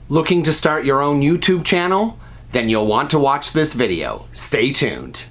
Looking to start your own YouTube channel? Then you'll want to watch this video. Stay tuned.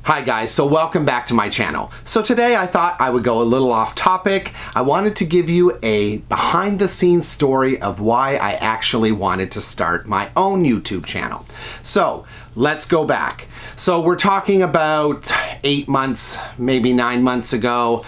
Hi guys, so welcome back to my channel. So today I thought I would go a little off topic. I wanted to give you a behind the scenes story of why I actually wanted to start my own YouTube channel. So let's go back. So we're talking about 8 months, maybe 9 months ago,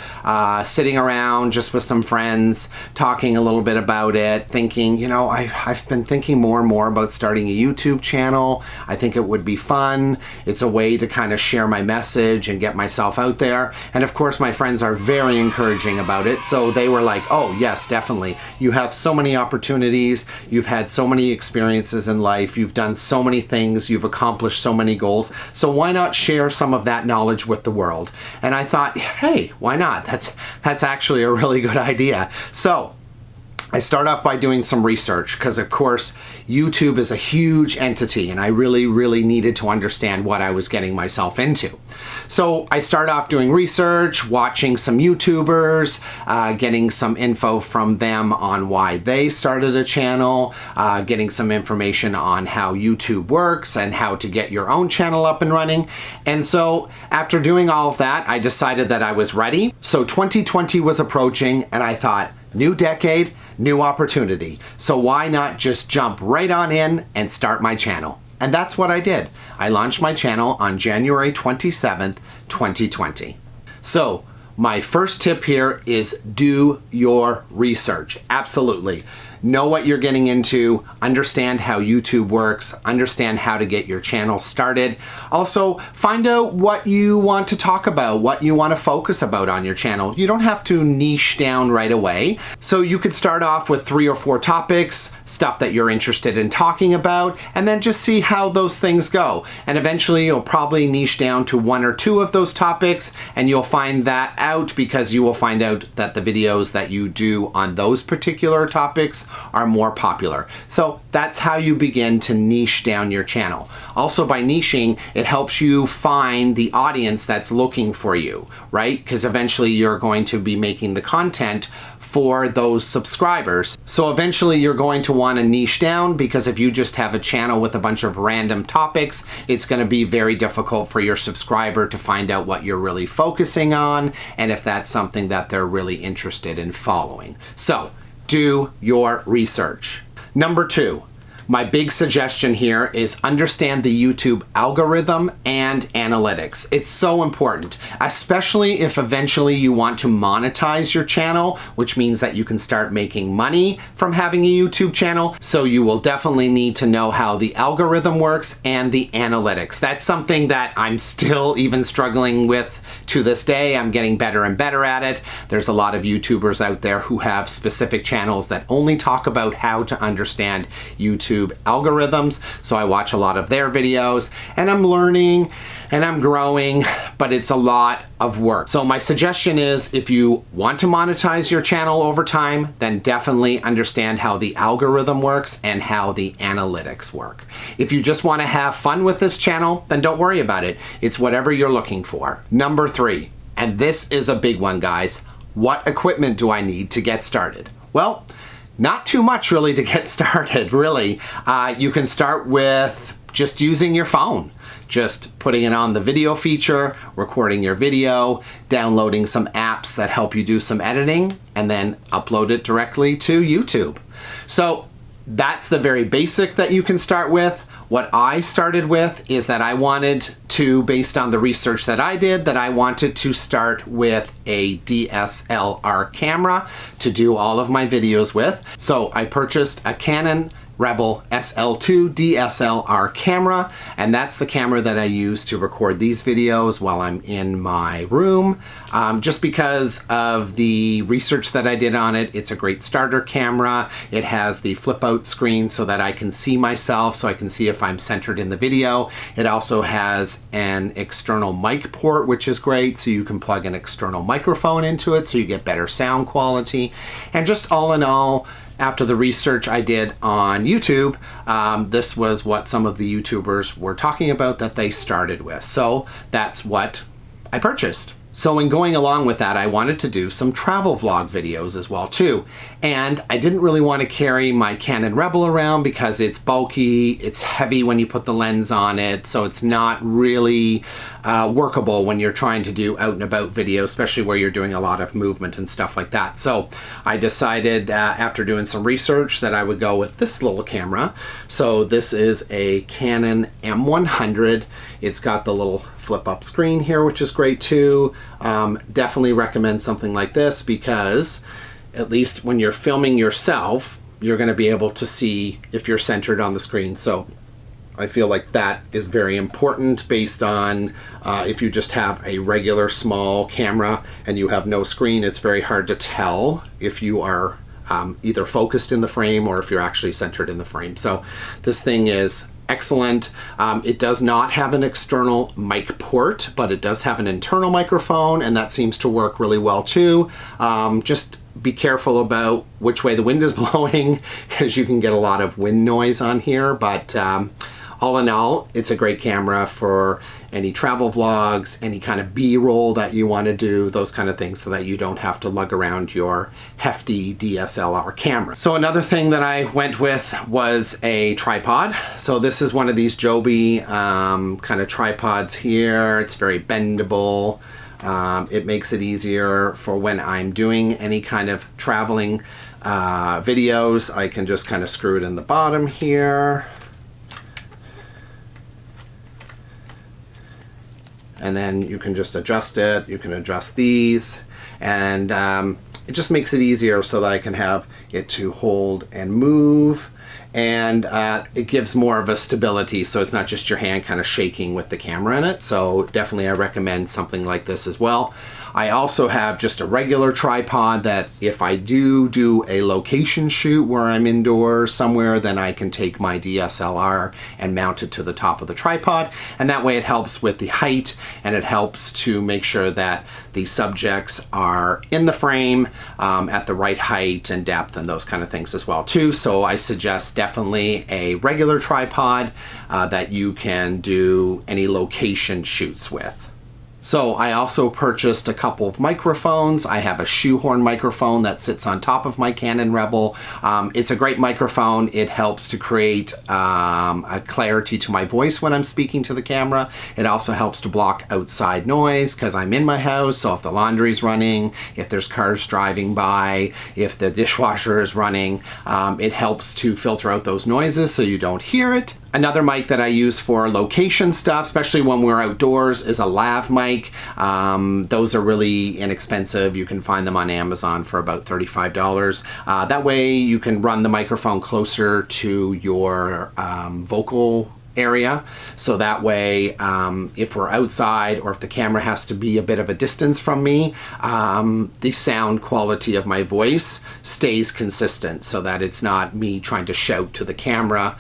sitting around just with some friends, talking a little bit about it, thinking, you know, I've been thinking more and more about starting a YouTube channel. I think it would be fun. It's a way to kind of share my message and get myself out there. And of course, my friends are very encouraging about it. So they were like, oh yes, definitely. You have so many opportunities. You've had so many experiences in life. You've done so many things. You've accomplished so many goals. So why not share some of that knowledge with the world? And I thought, hey, why not? That's actually a really good idea. So I start off by doing some research because, of course, YouTube is a huge entity and I really needed to understand what I was getting myself into. So I start off doing research, watching some YouTubers, getting some info from them on why they started a channel, getting some information on how YouTube works and how to get your own channel up and running. And so after doing all of that, I decided that I was ready. So 2020 was approaching and I thought, new decade, new opportunity. So why not just jump right on in and start my channel? And that's what I did. I launched my channel on January 27th, 2020. So my first tip here is do your research. Absolutely. Know what you're getting into, understand how YouTube works, understand how to get your channel started. Also, find out what you want to talk about, what you want to focus about on your channel. You don't have to niche down right away. So you could start off with 3 or 4 topics, stuff that you're interested in talking about, and then just see how those things go. And eventually you'll probably niche down to 1 or 2 of those topics, and you'll find that out because you will find out that the videos that you do on those particular topics are more popular. So that's how you begin to niche down your channel. Also, by niching, it helps you find the audience that's looking for you, right? Because eventually you're going to be making the content for those subscribers. So eventually you're going to want to niche down, because if you just have a channel with a bunch of random topics, it's going to be very difficult for your subscriber to find out what you're really focusing on and if that's something that they're really interested in following. So do your research. Number 2, my big suggestion here is understand the YouTube algorithm and analytics. It's so important, especially if eventually you want to monetize your channel, which means that you can start making money from having a YouTube channel. So you will definitely need to know how the algorithm works and the analytics. That's something that I'm still even struggling with to this day. I'm getting better and better at it. There's a lot of YouTubers out there who have specific channels that only talk about how to understand YouTube algorithms. So I watch a lot of their videos and I'm learning and I'm growing, but it's a lot of work. So my suggestion is, if you want to monetize your channel over time, then definitely understand how the algorithm works and how the analytics work. If you just want to have fun with this channel, then don't worry about it. It's whatever you're looking for. Number 3, and this is a big one, guys. What equipment do I need to get started? Well, not too much really to get started, really. You can start with just using your phone. Just putting it on the video feature, recording your video, downloading some apps that help you do some editing, and then upload it directly to YouTube. So that's the very basic that you can start with. What I started with is that I wanted to, based on the research that I did, that I wanted to start with a DSLR camera to do all of my videos with. So I purchased a Canon Rebel SL2 DSLR camera, and that's the camera that I use to record these videos while I'm in my room. Just because of the research that I did on it, it's a great starter camera. It has the flip out screen so that I can see myself, so I can see if I'm centered in the video. It also has an external mic port, which is great, so you can plug an external microphone into it so you get better sound quality. And just all in all, after the research I did on YouTube, this was what some of the YouTubers were talking about that they started with. So that's what I purchased. So in going along with that, I wanted to do some travel vlog videos as well too. And I didn't really want to carry my Canon Rebel around because it's bulky, it's heavy when you put the lens on it, so it's not really workable when you're trying to do out and about video, especially where you're doing a lot of movement and stuff like that. So I decided after doing some research that I would go with this little camera. So this is a Canon M100. It's got the little flip up screen here, which is great too. Definitely recommend something like this because at least when you're filming yourself, you're going to be able to see if you're centered on the screen. So I feel like that is very important based on if you just have a regular small camera and you have no screen, it's very hard to tell if you are either focused in the frame or if you're actually centered in the frame. So this thing is excellent. It does not have an external mic port, but it does have an internal microphone, and that seems to work really well too. Just be careful about which way the wind is blowing because you can get a lot of wind noise on here, but all in all, it's a great camera for any travel vlogs, any kind of B-roll that you want to do, those kind of things, so that you don't have to lug around your hefty DSLR camera. So another thing that I went with was a tripod. So this is one of these Joby kind of tripods here. It's very bendable. It makes it easier for when I'm doing any kind of traveling videos. I can just kind of screw it in the bottom here. And then you can just adjust it. You can adjust these, and it just makes it easier so that I can have it to hold and move, and it gives more of a stability, so it's not just your hand kind of shaking with the camera in it. So definitely I recommend something like this as well. I also have just a regular tripod that if I do a location shoot where I'm indoors somewhere, then I can take my DSLR and mount it to the top of the tripod, and that way it helps with the height, and it helps to make sure that the subjects are in the frame at the right height and depth and those kind of things as well too. So I suggest definitely a regular tripod that you can do any location shoots with. So I also purchased a couple of microphones. I have a shoehorn microphone that sits on top of my Canon Rebel. It's a great microphone. It helps to create a clarity to my voice when I'm speaking to the camera. It also helps to block outside noise because I'm in my house, so if the laundry's running, if there's cars driving by, if the dishwasher is running, it helps to filter out those noises so you don't hear it. Another mic that I use for location stuff, especially when we're outdoors, is a lav mic. Those are really inexpensive. You can find them on Amazon for about $35. That way you can run the microphone closer to your vocal area, so that way if we're outside or if the camera has to be a bit of a distance from me, the sound quality of my voice stays consistent so that it's not me trying to shout to the camera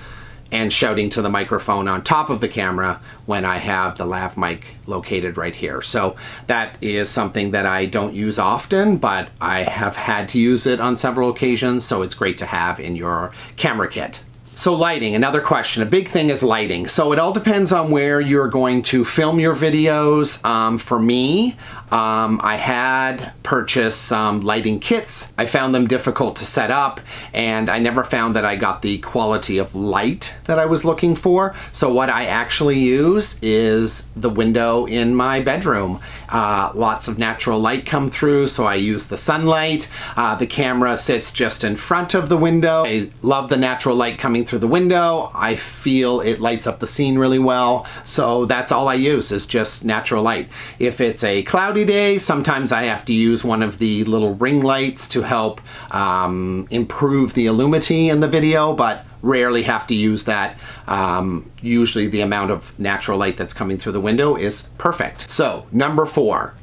and shouting to the microphone on top of the camera when I have the lav mic located right here. So that is something that I don't use often, but I have had to use it on several occasions, so it's great to have in your camera kit. So lighting, another question. A big thing is lighting. So it all depends on where you're going to film your videos. For me, I had purchased some lighting kits. I found them difficult to set up, and I never found that I got the quality of light that I was looking for. So what I actually use is the window in my bedroom. Lots of natural light come through, so I use the sunlight. The camera sits just in front of the window. I love the natural light coming through the window. I feel it lights up the scene really well. So that's all I use, is just natural light. If it's a cloudy day, sometimes I have to use one of the little ring lights to help improve the illumination in the video, but rarely have to use that. Usually the amount of natural light that's coming through the window is perfect. So number 4,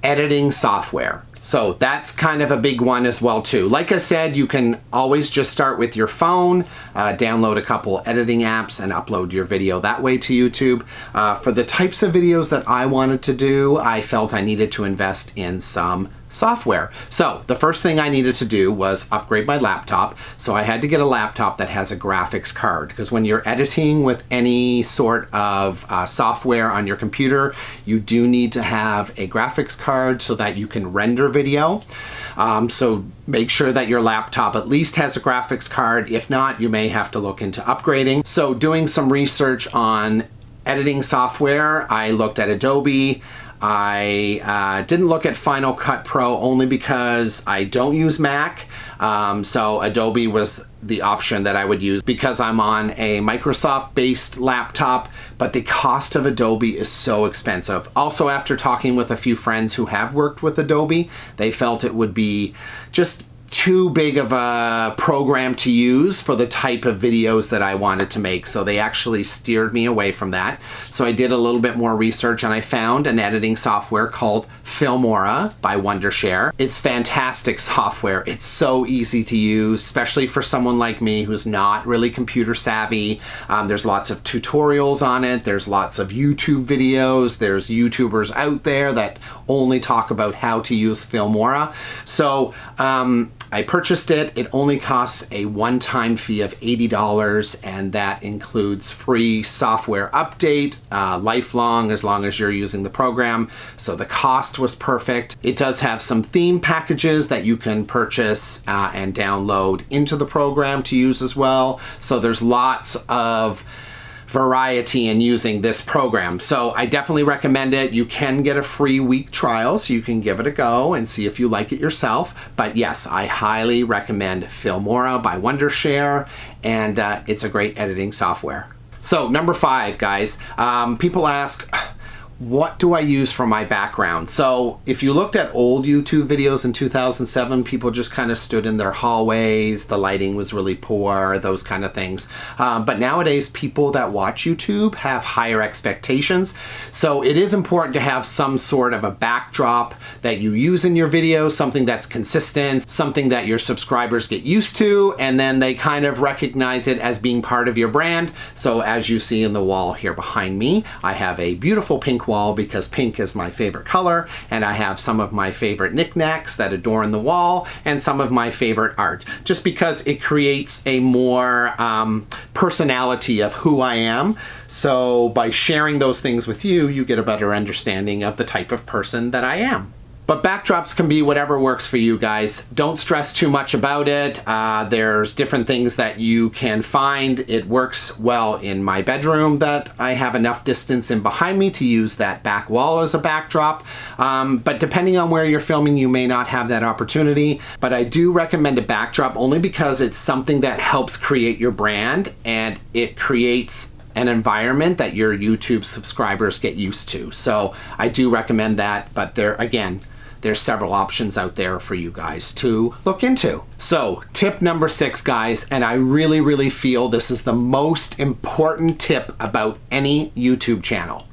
editing software. So that's kind of a big one as well too. Like I said, you can always just start with your phone, download a couple editing apps and upload your video that way to YouTube. For the types of videos that I wanted to do, I felt I needed to invest in some software. So the first thing I needed to do was upgrade my laptop. So I had to get a laptop that has a graphics card, because when you're editing with any sort of software on your computer, you do need to have a graphics card so that you can render video. So make sure that your laptop at least has a graphics card. If not, you may have to look into upgrading. So doing some research on editing software, I looked at Adobe. I didn't look at Final Cut Pro only because I don't use Mac. So Adobe was the option that I would use because I'm on a Microsoft-based laptop, but the cost of Adobe is so expensive. Also, after talking with a few friends who have worked with Adobe, they felt it would be just too big of a program to use for the type of videos that I wanted to make. So they actually steered me away from that. So I did a little bit more research and I found an editing software called Filmora by Wondershare. It's fantastic software. It's so easy to use, especially for someone like me who's not really computer savvy. There's lots of tutorials on it. There's lots of YouTube videos. There's YouTubers out there that only talk about how to use Filmora. So I purchased it. It only costs a one-time fee of $80, and that includes free software update, lifelong, as long as you're using the program. So the cost was perfect. It does have some theme packages that you can purchase and download into the program to use as well. So there's lots of variety in using this program. So I definitely recommend it. You can get a free week trial, so you can give it a go and see if you like it yourself. But yes, I highly recommend Filmora by Wondershare, and it's a great editing software. So number 5, guys, people ask, what do I use for my background? So if you looked at old YouTube videos in 2007, people just kind of stood in their hallways, the lighting was really poor, those kind of things. But nowadays, people that watch YouTube have higher expectations. So it is important to have some sort of a backdrop that you use in your videos, something that's consistent, something that your subscribers get used to, and then they kind of recognize it as being part of your brand. So as you see in the wall here behind me, I have a beautiful pink wall because pink is my favorite color, and I have some of my favorite knickknacks that adorn the wall and some of my favorite art, just because it creates a more personality of who I am. So by sharing those things with you, you get a better understanding of the type of person that I am. But backdrops can be whatever works for you guys. Don't stress too much about it. There's different things that you can find. It works well in my bedroom that I have enough distance in behind me to use that back wall as a backdrop. But depending on where you're filming, you may not have that opportunity. But I do recommend a backdrop only because it's something that helps create your brand, and it creates an environment that your YouTube subscribers get used to. So I do recommend that, but there's several options out there for you guys to look into. So tip number 6, guys, and I really, really feel this is the most important tip about any YouTube channel.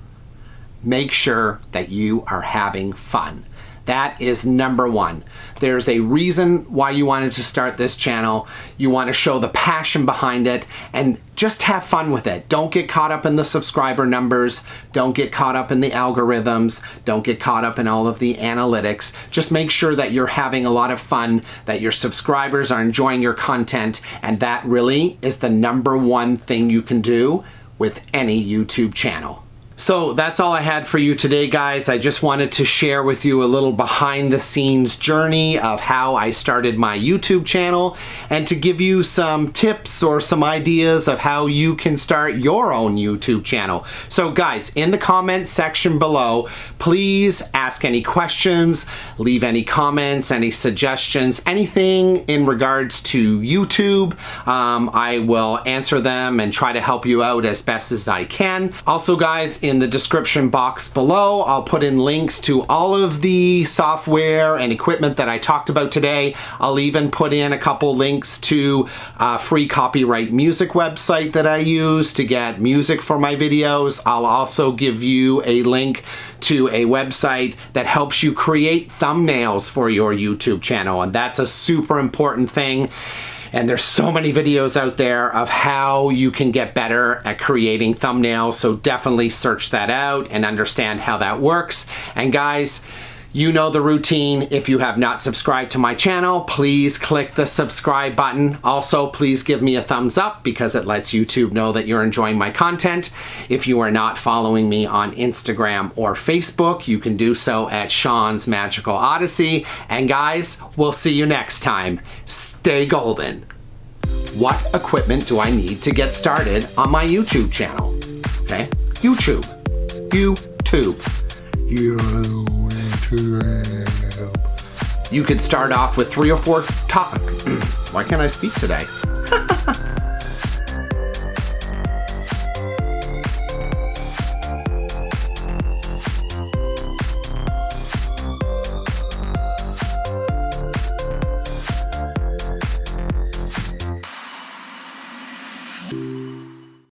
Make sure that you are having fun. That is number 1. There's a reason why you wanted to start this channel. You want to show the passion behind it and just have fun with it. Don't get caught up in the subscriber numbers. Don't get caught up in the algorithms. Don't get caught up in all of the analytics. Just make sure that you're having a lot of fun, that your subscribers are enjoying your content, and that really is the number 1 thing you can do with any YouTube channel. So that's all I had for you today, guys. I just wanted to share with you a little behind the scenes journey of how I started my YouTube channel, and to give you some tips or some ideas of how you can start your own YouTube channel. So guys, in the comment section below, please ask any questions, leave any comments, any suggestions, anything in regards to YouTube. I will answer them and try to help you out as best as I can. Also, guys, in the description box below, I'll put in links to all of the software and equipment that I talked about today. I'll even put in a couple links to a free copyright music website that I use to get music for my videos. I'll also give you a link to a website that helps you create thumbnails for your YouTube channel, and that's a super important thing. And there's so many videos out there of how you can get better at creating thumbnails, so definitely search that out and understand how that works. And guys, You know the routine. If you have not subscribed to my channel, please click the subscribe button. Also, please give me a thumbs up because it lets YouTube know that you're enjoying my content. If you are not following me on Instagram or Facebook, you can do so at Sean's Magical Odyssey. And guys, we'll see you next time. Stay golden. What equipment do I need to get started on my YouTube channel? Okay, YouTube. You could start off with 3 or 4 top. Why can't I speak today?